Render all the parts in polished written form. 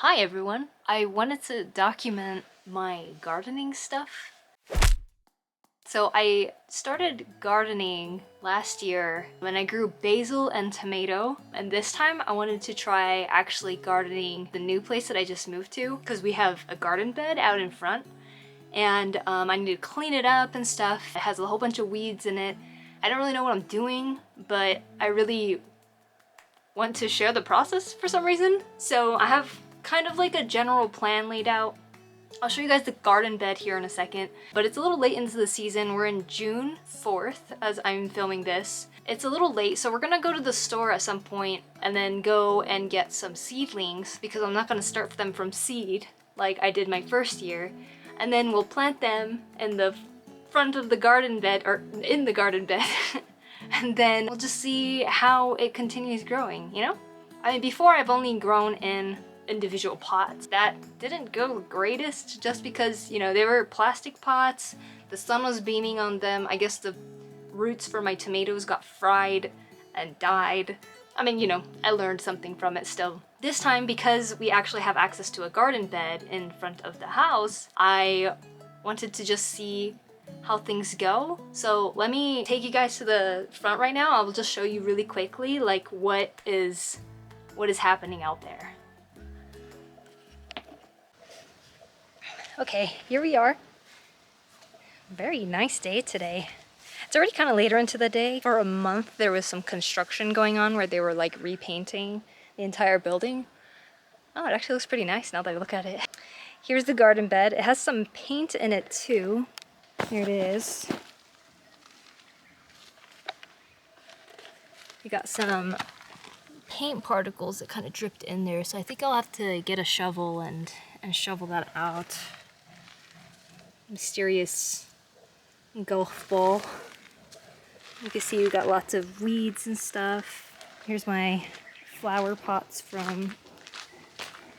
Hi everyone! I wanted to document my gardening stuff. So I started gardening last year when I grew basil and tomato, and this time I wanted to try actually gardening the new place that I just moved to because we have a garden bed out in front, and I need to clean it up and stuff. It has a whole bunch of weeds in it. I don't really know what I'm doing, but I really want to share the process for some reason. So I have kind of like a general plan laid out. I'll show you guys the garden bed here in a second, but it's a little late into the season. We're in June 4th as I'm filming this. It's a little late, so we're gonna go to the store at some point and then go and get some seedlings because I'm not gonna start them from seed like I did my first year. And then we'll plant them in the front of the garden bed, or in the garden bed. And then we'll just see how it continues growing, you know? I mean, before I've only grown in individual pots. That didn't go the greatest just because, you know, they were plastic pots, the sun was beaming on them. I guess the roots for my tomatoes got fried and died. I mean, you know, I learned something from it still. This time, because we actually have access to a garden bed in front of the house, I wanted to just see how things go. So let me take you guys to the front right now. I'll just show you really quickly like what is happening out there. Okay, here we are. Very nice day today. It's already kind of later into the day. For a month there was some construction going on where they were like repainting the entire building. Oh, it actually looks pretty nice now that I look at it. Here's the garden bed. It has some paint in it too. Here it is. We got some paint particles that kind of dripped in there, so I think I'll have to get a shovel and shovel that out. Mysterious golf ball. You can see we got lots of weeds and stuff. Here's my flower pots from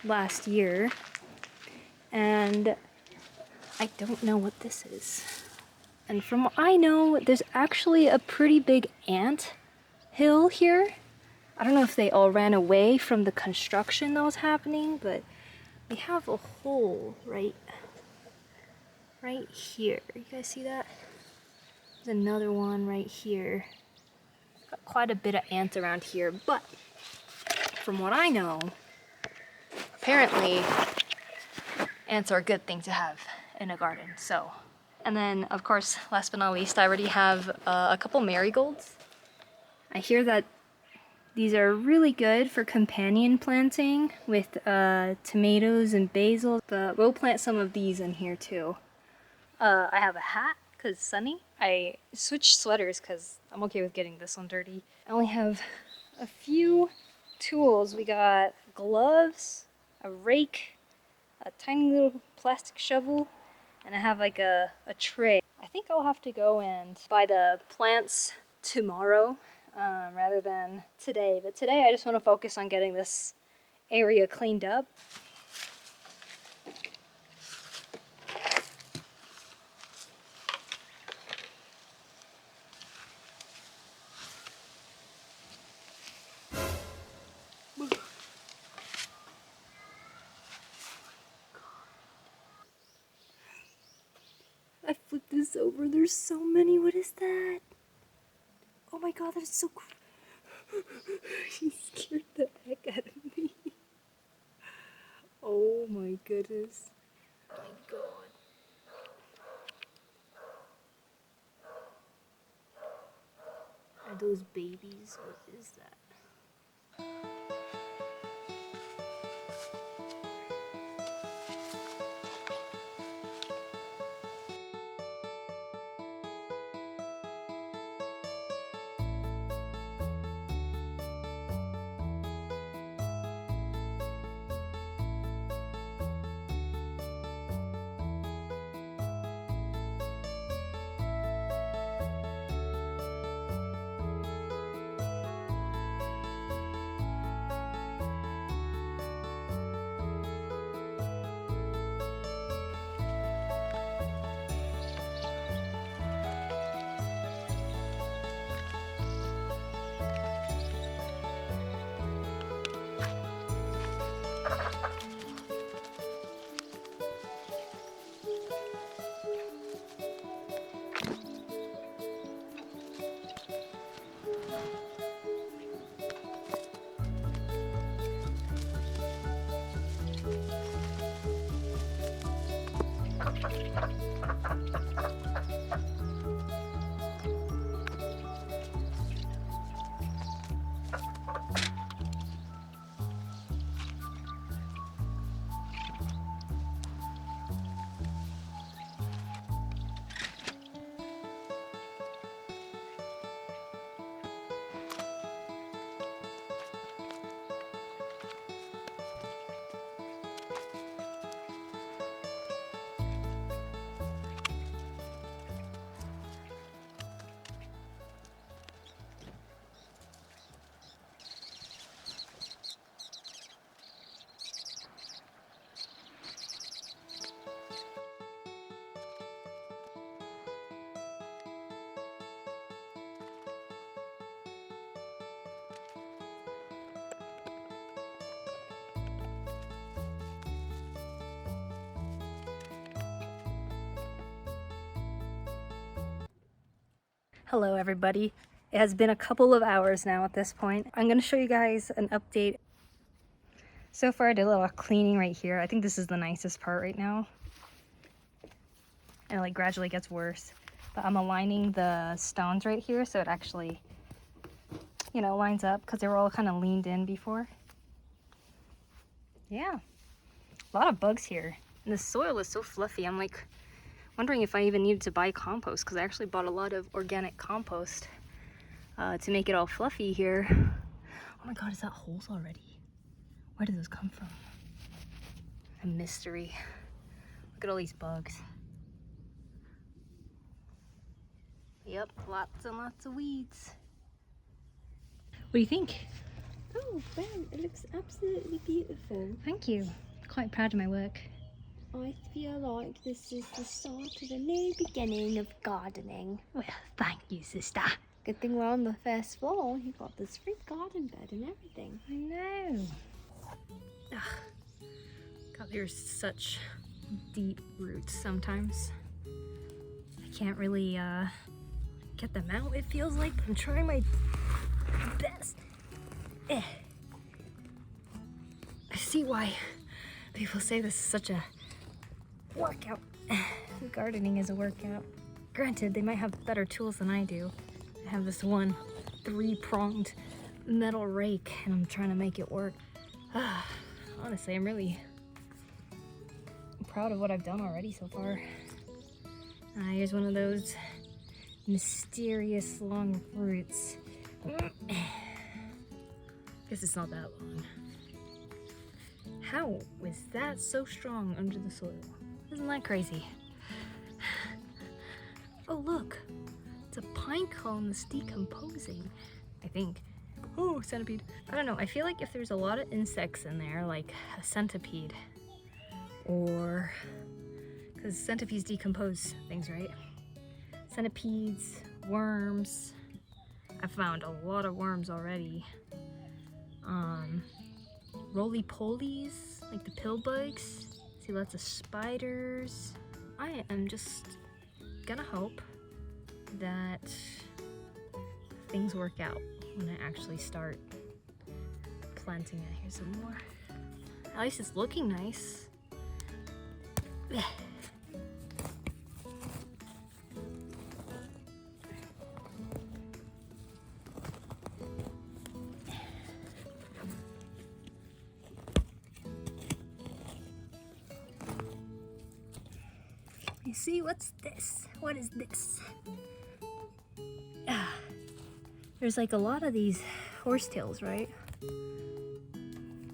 last year. And I don't know what this is. And from what I know, there's actually a pretty big ant hill here. I don't know if they all ran away from the construction that was happening, but we have a hole right here. You guys see that? There's another one right here. Got quite a bit of ants around here, but from what I know, apparently ants are a good thing to have in a garden. So, and then of course, last but not least, I already have a couple marigolds. I hear that these are really good for companion planting with tomatoes and basil, but we'll plant some of these in here too. I have a hat because it's sunny. I switched sweaters because I'm okay with getting this one dirty. I only have a few tools. We got gloves, a rake, a tiny little plastic shovel, and I have like a tray. I think I'll have to go and buy the plants tomorrow rather than today. But today I just want to focus on getting this area cleaned up. I flipped this over. There's so many. What is that? Oh my god, that is so cool. She scared the heck out of me. Oh my goodness. Oh my god. Are those babies? What is that? Hello everybody. It has been a couple of hours now at this point. I'm gonna show you guys an update. So far I did a little cleaning right here. I think this is the nicest part right now. And it like gradually gets worse. But I'm aligning the stones right here so it actually, you know, lines up because they were all kind of leaned in before. Yeah, a lot of bugs here. And the soil is so fluffy. I'm like wondering if I even needed to buy compost because I actually bought a lot of organic compost to make it all fluffy here. Oh my god, is that holes already? Where did those come from? A mystery. Look at all these bugs. Yep, lots and lots of weeds. What do you think? Oh, wow, it looks absolutely beautiful. Thank you. Quite proud of my work. I feel like this is the start of a new beginning of gardening. Well, thank you, sister. Good thing we're on the first floor. You've got this free garden bed and everything. I know. Ugh. God, there's such deep roots sometimes. I can't really get them out, it feels like. I'm trying my best. I see why people say this is such a workout. Gardening is a workout. Granted, they might have better tools than I do. I have this one 3-pronged metal rake and I'm trying to make it work. Honestly, I'm really proud of what I've done already so far. Here's one of those mysterious long roots. Guess it's not that long. How was that so strong under the soil? Isn't that crazy? Oh look, it's a pine cone that's decomposing, I think. Oh, centipede. I don't know, I feel like if there's a lot of insects in there, like a centipede, or, because centipedes decompose things, right? Centipedes, worms. I found a lot of worms already. Roly-polies, like the pill bugs. See lots of spiders. I am just gonna hope that things work out when I actually start planting it. Here's some more. At least it's looking nice. You see, what's this? What is this? There's like a lot of these horsetails, right?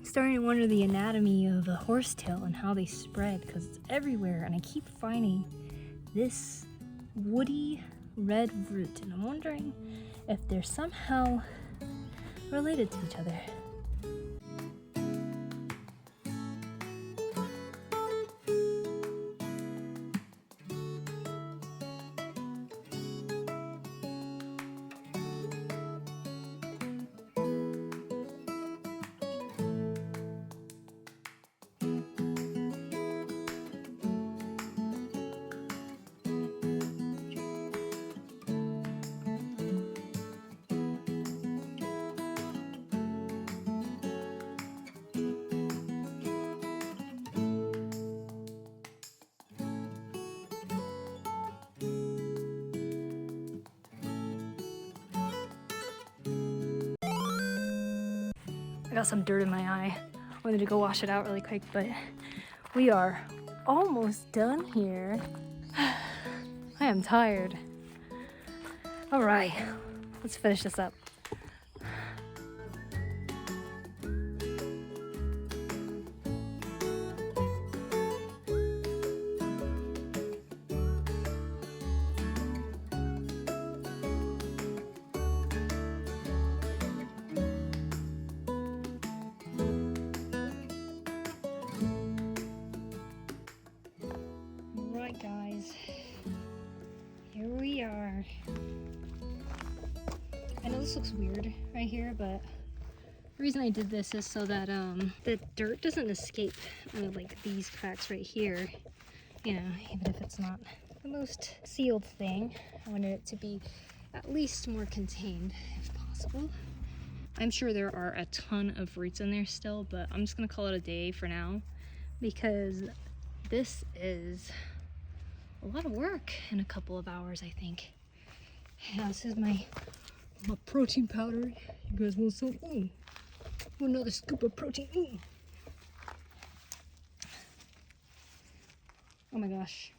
Starting to wonder the anatomy of a horsetail and how they spread because it's everywhere, and I keep finding this woody red root, and I'm wondering if they're somehow related to each other. I got some dirt in my eye. I wanted to go wash it out really quick, but we are almost done here. I am tired. All right, let's finish this up. Right, guys, here we are. I know this looks weird right here, but the reason I did this is so that the dirt doesn't escape out of like these cracks right here. You know, even if it's not the most sealed thing, I wanted it to be at least more contained if possible. I'm sure there are a ton of roots in there still, but I'm just gonna call it a day for now because this is a lot of work in a couple of hours, I think. Yeah, this is my protein powder. You guys want some? Another scoop of protein. Oh my gosh,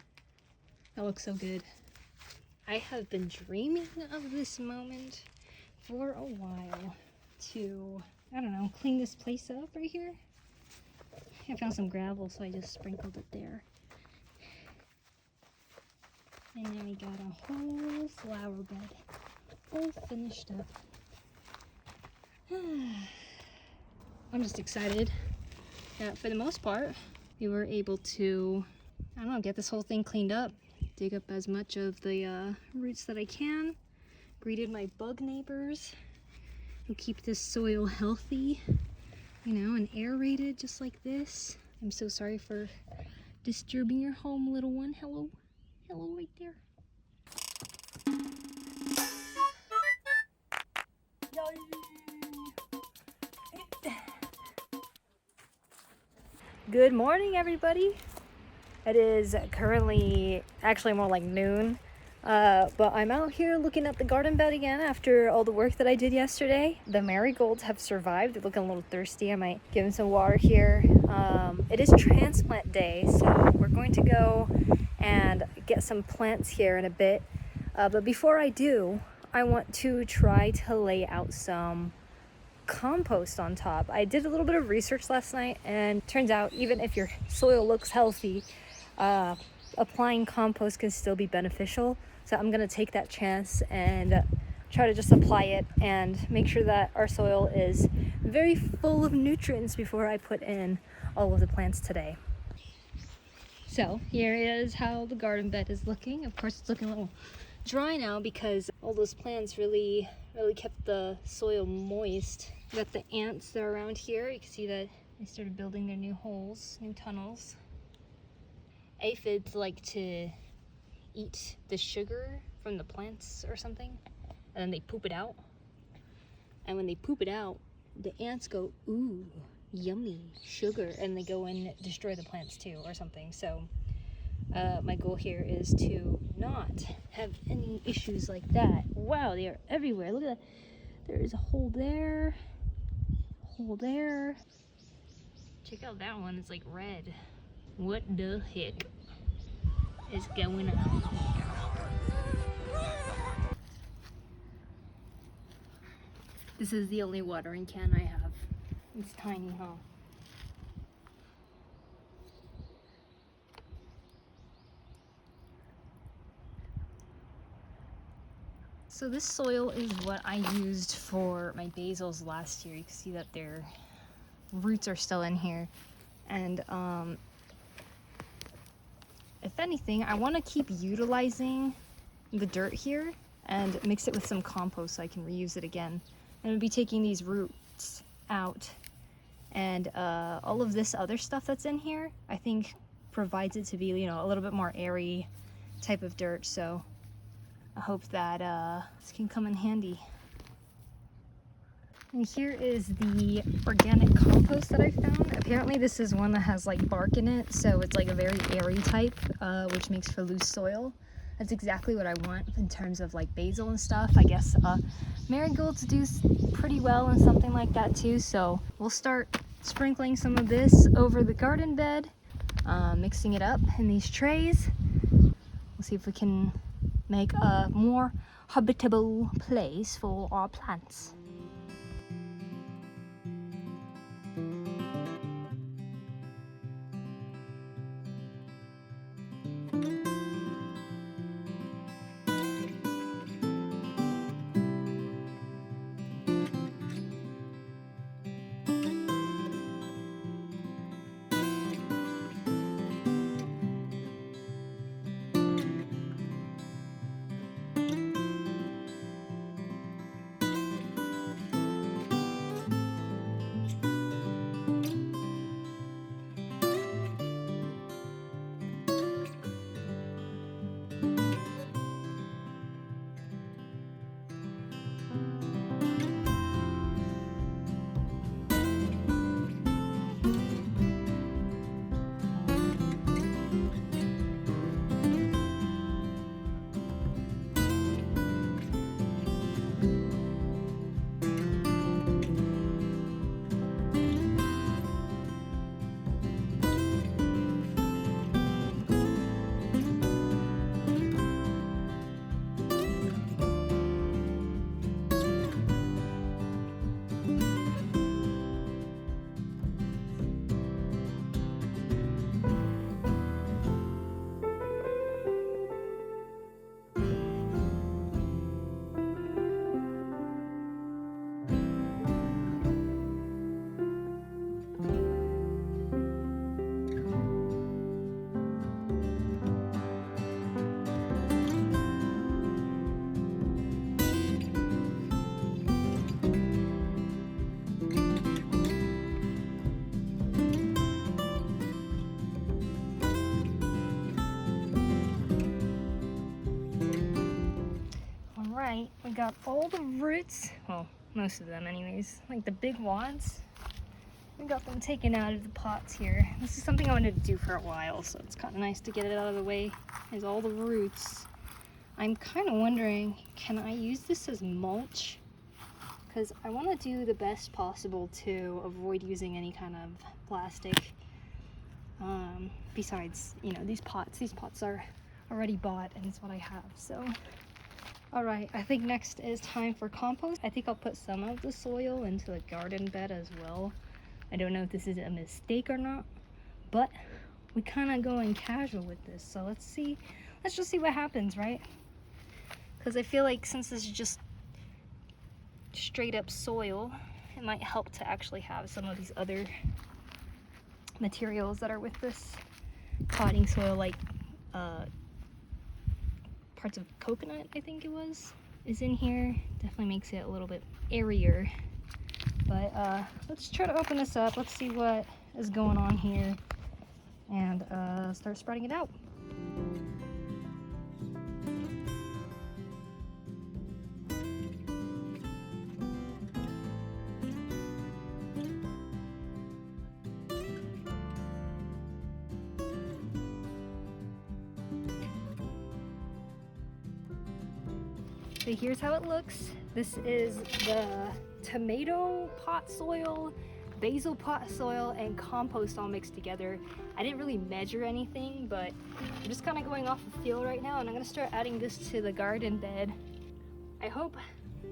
that looks so good. I have been dreaming of this moment for a while to, I don't know, clean this place up right here. I found some gravel, so I just sprinkled it there. And then we got a whole flower bed all finished up. I'm just excited that for the most part, we were able to, I don't know, get this whole thing cleaned up. Dig up as much of the roots that I can. Greeted my bug neighbors who keep this soil healthy, you know, and aerated just like this. I'm so sorry for disturbing your home, little one. Hello. Hello right there. Good morning, everybody. It is currently actually more like noon, but I'm out here looking at the garden bed again after all the work that I did yesterday. The marigolds have survived. They're looking a little thirsty. I might give them some water here. It is transplant day, so we're going to go and get some plants here in a bit. But before I do, I want to try to lay out some compost on top. I did a little bit of research last night, and turns out even if your soil looks healthy, applying compost can still be beneficial. So I'm gonna take that chance and try to just apply it and make sure that our soil is very full of nutrients before I put in all of the plants today. So here is how the garden bed is looking. Of course, it's looking a little dry now because all those plants really kept the soil moist. We got the ants that are around here. You can see that they started building their new holes, new tunnels. Aphids like to eat the sugar from the plants or something, and then they poop it out. And when they poop it out, the ants go, ooh, yummy sugar, and they go and destroy the plants too or something. So my goal here is to not have any issues like that. Wow, they are everywhere. Look at that. There is a hole there, hole there. Check out that one, it's like red. What the heck is going on here? This is the only watering can I have. It's tiny, huh? So this soil is what I used for my basils last year. You can see that their roots are still in here. And if anything, I want to keep utilizing the dirt here and mix it with some compost so I can reuse it again. And I'll be taking these roots out, and all of this other stuff that's in here, I think provides it to be, you know, a little bit more airy type of dirt. So I hope that this can come in handy. And here is the organic compost that I found. Apparently this is one that has like bark in it, so it's like a very airy type, which makes for loose soil. That's exactly what I want in terms of like basil and stuff. I guess marigolds do pretty well in something like that too, so we'll start sprinkling some of this over the garden bed, mixing it up in these trays. We'll see if we can make a more habitable place for our plants. Alright, we got all the roots, well, most of them anyways, like the big ones. We got them taken out of the pots here. This is something I wanted to do for a while, so it's kind of nice to get it out of the way. Is all the roots. I'm kind of wondering, can I use this as mulch? Because I want to do the best possible to avoid using any kind of plastic. Besides, you know, these pots are already bought and it's what I have, so. Alright, I think next is time for compost. I think I'll put some of the soil into the garden bed as well. I don't know if this is a mistake or not, but we kind of going casual with this, so let's just see what happens, right? Because I feel like since this is just straight up soil, it might help to actually have some of these other materials that are with this potting soil, like parts of coconut, I think it was, is in here. Definitely makes it a little bit airier. But let's try to open this up. Let's see what is going on here and start spreading it out. So here's how it looks. This is the tomato pot soil, basil pot soil, and compost all mixed together. I didn't really measure anything, but I'm just kind of going off the feel right now, and I'm gonna start adding this to the garden bed. I hope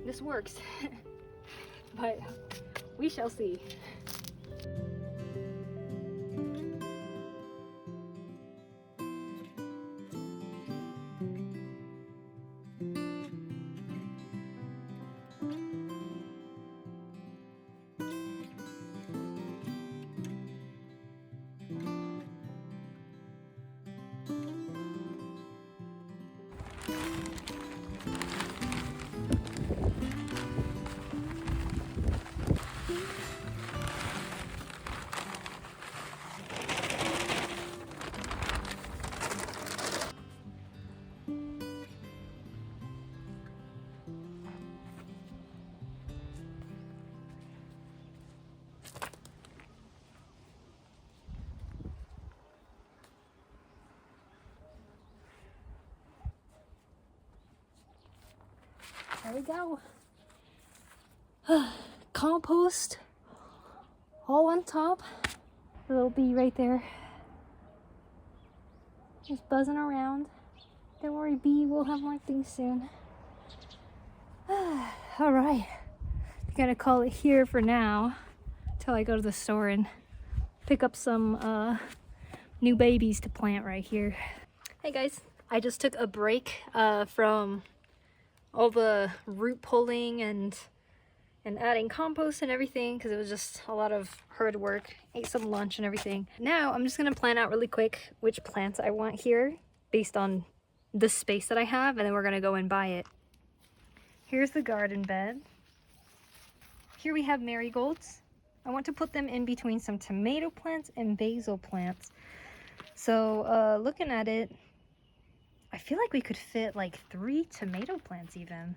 this works, but we shall see. There we go. Compost all on top. A little bee right there. Just buzzing around. Don't worry, bee, we'll have more things soon. Alright. I'm gonna call it here for now until I go to the store and pick up some new babies to plant right here. Hey guys, I just took a break from all the root pulling and adding compost and everything because it was just a lot of hard work. Ate some lunch and everything. Now I'm just gonna plan out really quick which plants I want here based on the space that I have, and then we're gonna go and buy it. Here's the garden bed. Here we have marigolds. I want to put them in between some tomato plants and basil plants. So looking at it, I feel like we could fit like 3 tomato plants even.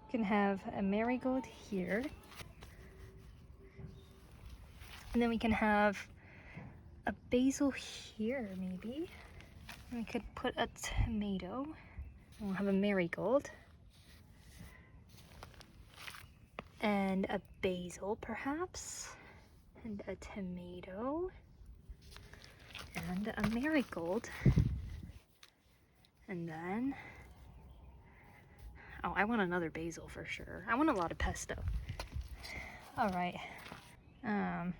We can have a marigold here. And then we can have a basil here maybe. And we could put a tomato. And we'll have a marigold. And a basil perhaps. And a tomato. And a marigold. And then, oh, I want another basil for sure. I want a lot of pesto. All right. I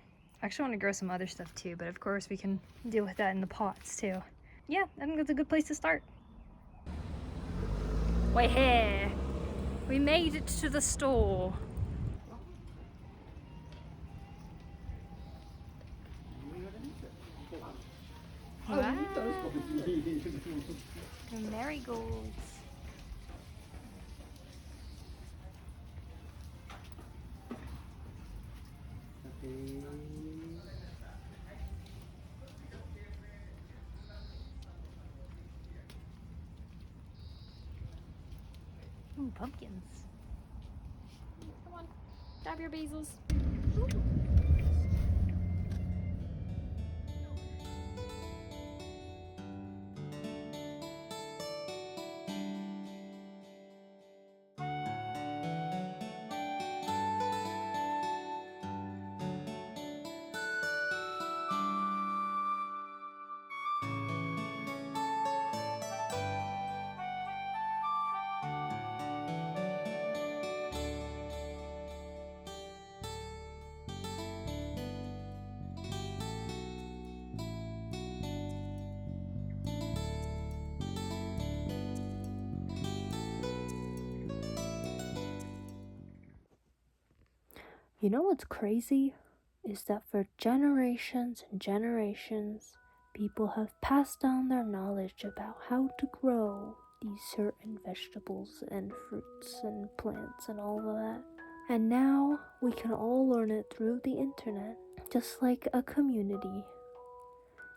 actually want to grow some other stuff too, but of course we can deal with that in the pots too. Yeah, I think that's a good place to start. We're here. We made it to the store. Wow. Marigolds. Ooh, pumpkins. Come on, grab your basils. You know what's crazy? Is that for generations and generations, people have passed down their knowledge about how to grow these certain vegetables and fruits and plants and all of that. And now we can all learn it through the internet, just like a community.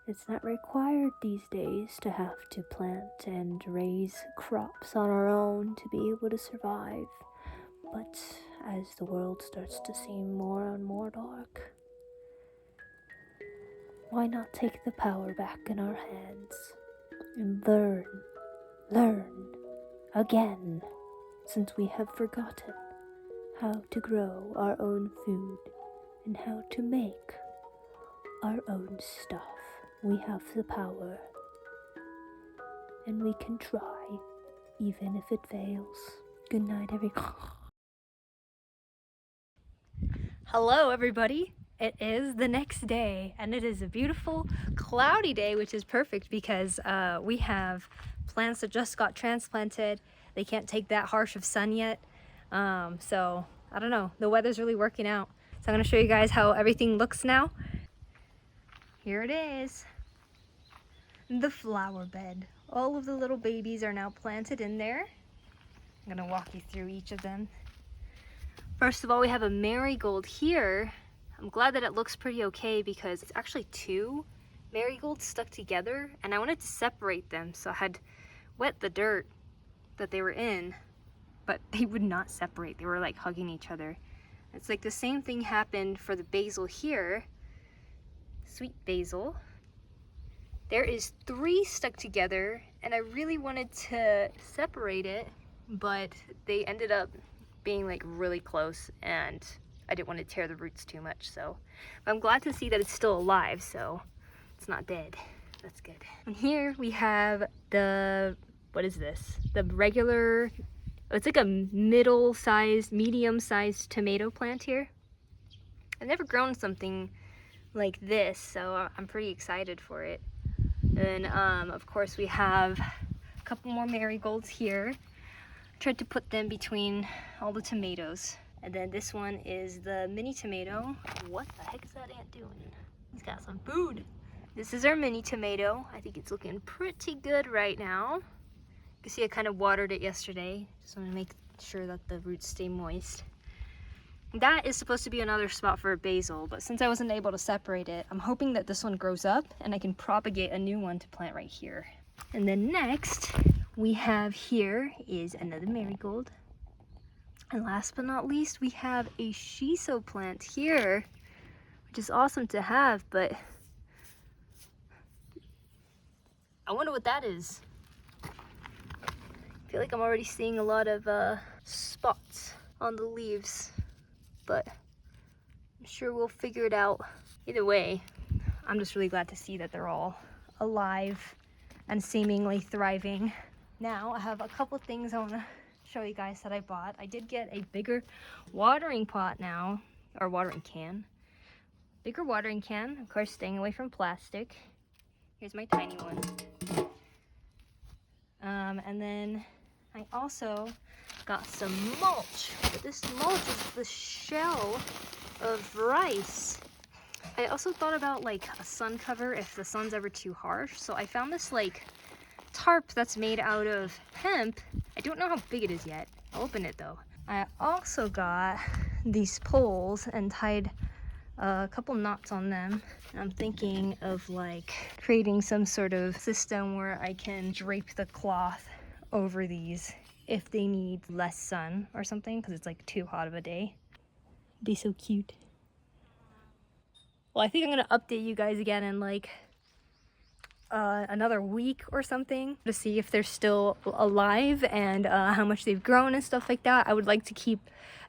It's not required these days to have to plant and raise crops on our own to be able to survive. But as the world starts to seem more and more dark, why not take the power back in our hands and learn again, since we have forgotten how to grow our own food and how to make our own stuff. We have the power, and we can try, even if it fails. Good night, everyone. Hello, everybody. It is the next day, and it is a beautiful, cloudy day, which is perfect because we have plants that just got transplanted. They can't take that harsh of sun yet. So, I don't know. The weather's really working out. So I'm going to show you guys how everything looks now. Here it is. The flower bed. All of the little babies are now planted in there. I'm going to walk you through each of them. First of all, we have a marigold here. I'm glad that it looks pretty okay because it's actually two marigolds stuck together, and I wanted to separate them, so I had wet the dirt that they were in, but they would not separate. They were like hugging each other. It's like the same thing happened for the basil here. Sweet basil. There is three stuck together, and I really wanted to separate it, but they ended up being like really close, and I didn't want to tear the roots too much. So but I'm glad to see that it's still alive, so it's not dead. That's good. And here we have the, what is this? The regular, it's like a middle-sized, medium-sized tomato plant here. I've never grown something like this, so I'm pretty excited for it. And of course we have a couple more marigolds here. Tried to put them between all the tomatoes. And then this one is the mini tomato. What the heck is that ant doing? He's got some food. This is our mini tomato. I think it's looking pretty good right now. You can see I kind of watered it yesterday. Just want to make sure that the roots stay moist. That is supposed to be another spot for a basil, but since I wasn't able to separate it, I'm hoping that this one grows up and I can propagate a new one to plant right here. And then next, we have here is another marigold. And last but not least, we have a shiso plant here, which is awesome to have, but I wonder what that is. I feel like I'm already seeing a lot of spots on the leaves, but I'm sure we'll figure it out. Either way, I'm just really glad to see that they're all alive and seemingly thriving. Now I have a couple things I want to show you guys that I bought. I did get a bigger watering pot now, or watering can. Bigger watering can, of course staying away from plastic. Here's my tiny one. And then I also got some mulch. But this mulch is the shell of rice. I also thought about like a sun cover if the sun's ever too harsh. So I found this like tarp that's made out of hemp. I don't know how big it is yet. I'll open it though. I also got these poles and tied a couple knots on them. I'm thinking of like creating some sort of system where I can drape the cloth over these if they need less sun or something because it's like too hot of a day. Be so cute. Well, I think I'm gonna update you guys again in like another week or something to see if they're still alive and how much they've grown and stuff like that. I would like to keep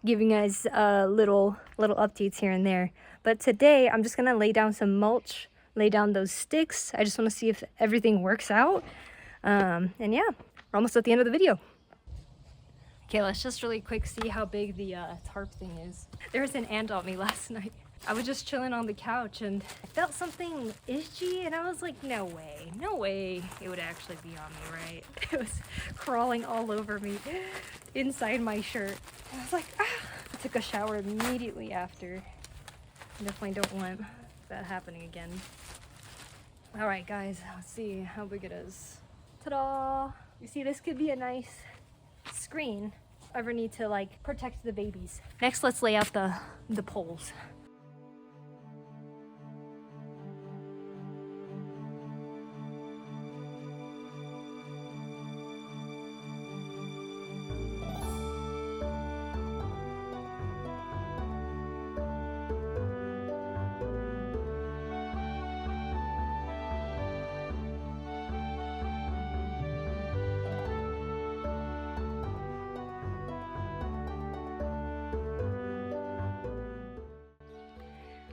giving you guys little updates here and there. But today I'm just gonna lay down some mulch, lay down those sticks. I just want to see if everything works out. And yeah, we're almost at the end of the video. Okay, let's just really quick see how big the tarp thing is. There was an ant on me last night. I was just chilling on the couch and I felt something itchy and I was like, no way it would actually be on me, right? It was crawling all over me inside my shirt. I was like, ah! I took a shower immediately after. I definitely don't want that happening again. All right, guys, let's see how big it is. Ta-da! You see, this could be a nice screen if I ever need to like protect the babies. Next, let's lay out the poles.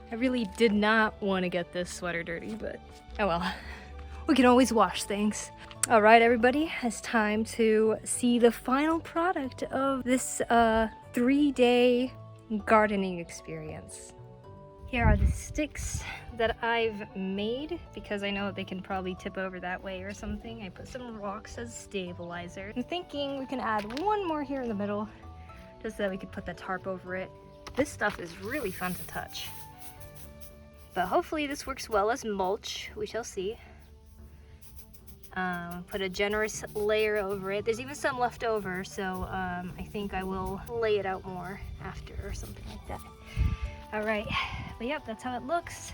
I really did not want to get this sweater dirty, but oh well. We can always wash things. All right, everybody, it's time to see the final product of this 3-day gardening experience. Here are the sticks that I've made because I know they can probably tip over that way or something. I put some rocks as stabilizer. I'm thinking we can add one more here in the middle just so that we could put the tarp over it. This stuff is really fun to touch. But hopefully this works well as mulch. We shall see. Put a generous layer over it. There's even some left over, so I think I will lay it out more after or something like that. All right, but yep, that's how it looks.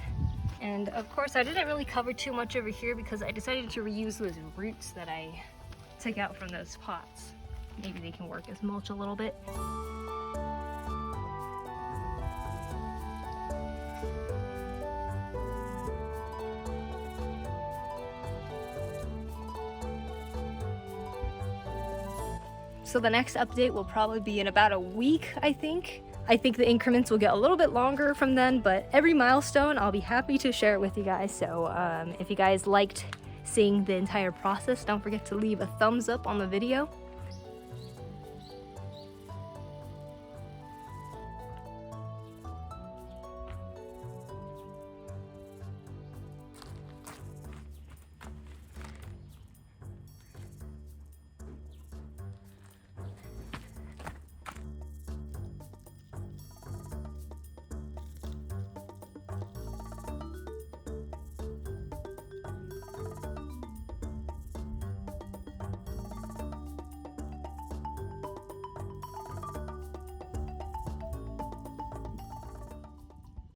And of course, I didn't really cover too much over here because I decided to reuse those roots that I took out from those pots. Maybe they can work as mulch a little bit. So the next update will probably be in about a week, I think. I think the increments will get a little bit longer from then, but every milestone I'll be happy to share it with you guys. So if you guys liked seeing the entire process, don't forget to leave a thumbs up on the video.